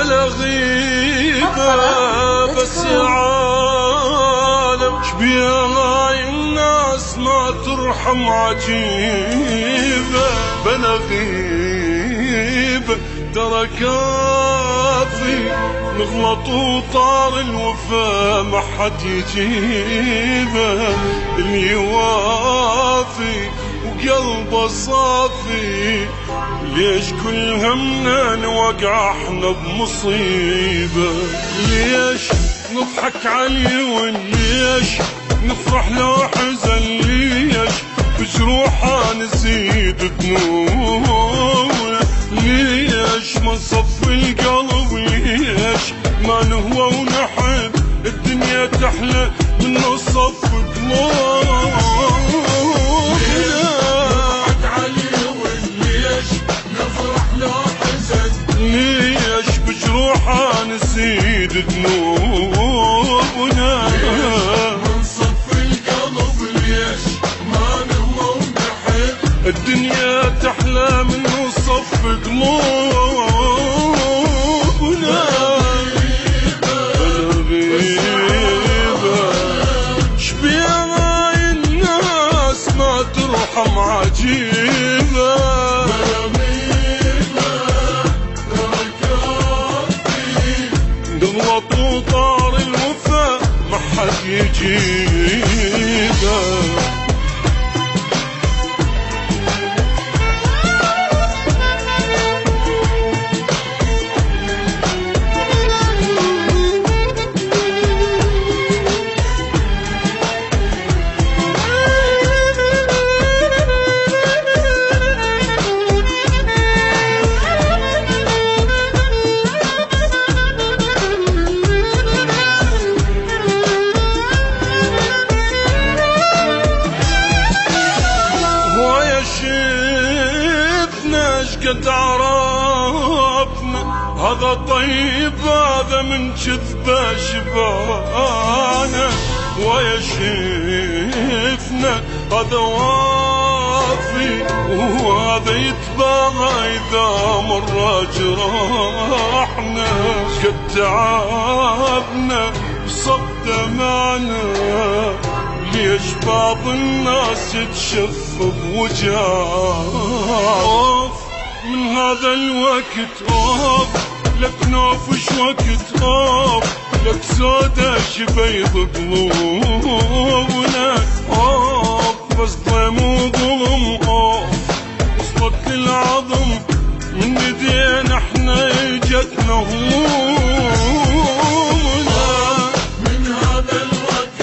بلا غيبة بس يا عالم شبيها هاي الناس ما ترحم عجيبة بلا غيبة ترى كافي نغلط وطار الوفا ما حد يجيبه اللي يوافي وقلبه صافي ليش كل همنا نوقع احنا بمصيبة ليش نضحك عليه وليش نفرح لو حزن ليش بجروحه نزيد دموعنا ليش ما نصفي القلب ليش ما نهوى ونحب الدنيا تحلى من نصف قلوب ليش بجروحه نزيد ذنوبنا من صف القلب ليش ما نهوى ونحب الدنيا تحلى من صف قلوبنا غريبة شبيها هاي الناس ما ترحم عجيبة نغلط وطار الوفا ما حد يجيبه قد عرفنا هذا طيب هذا من كذبه شبانا ويا شفنا هذا وافي وهذا يتباهى اذا مر جراحنا قد تعبنا وصبت معنا ليش بعض الناس يتشف بوجاع من هذا الوقت لك نوفش وقت لك سودا شبيض قلوبنا بس ظلم وظلم وصلت للعظم من ايدينا احنا اجتنا همومنا من هذا الوقت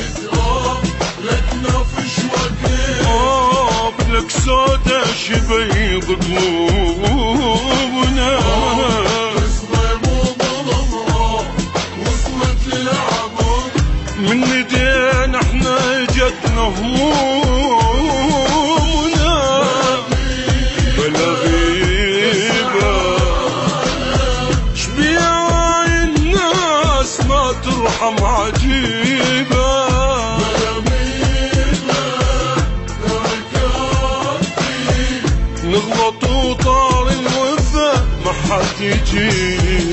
لك نوفش وقت لك سودا شبيض قلوبنا ظلم وظلم وصلت للعظم من ايدينا احنا اجتنا همومنا بلا غيبة شبيها هاي الناس ما ترحم عجيبة نغلط وطار الوفا ما حد يجيبه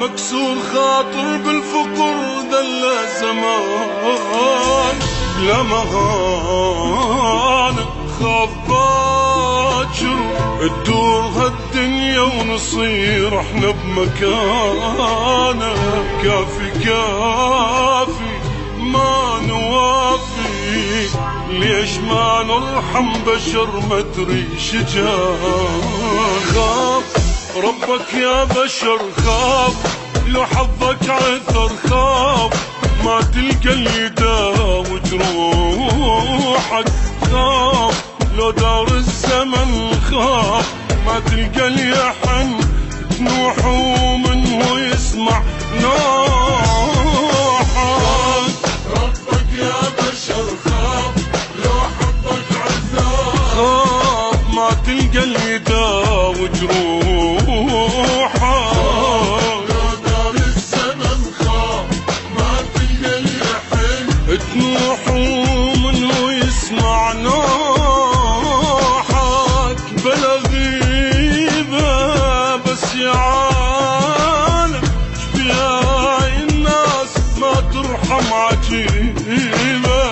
مكسور خاطر بالفقر دل زمان لا مهانة خاف باكر تدور هالدنيا ونصير احنا بمكانه كافي كافي ما نوافي ليش ما نرحم بشر مدري شجان خاف ربك يا بشر خاف لو حظك عثر خاف ما تلقى اللي يداوي جروحك. خاف لو دار الزمن خاف، ما تلقى اللي يحن تنوح ومنه يسمع نوحك. ربك يا بشر خاف لو حبك عذاب، خاف ما تلقى اللي يداوي جروحك. لو دار الزمن خاف ما تلقى اللي يحن تنوح ومنه يسمع نوحك. بلا غيبة بس يا عالم شبيهاي الناس ما ترحم عجيبة.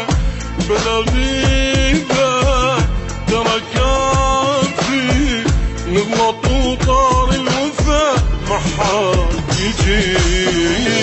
بلا غيبة ترى كافي نغلط وطار الوفا ما حد يجيب.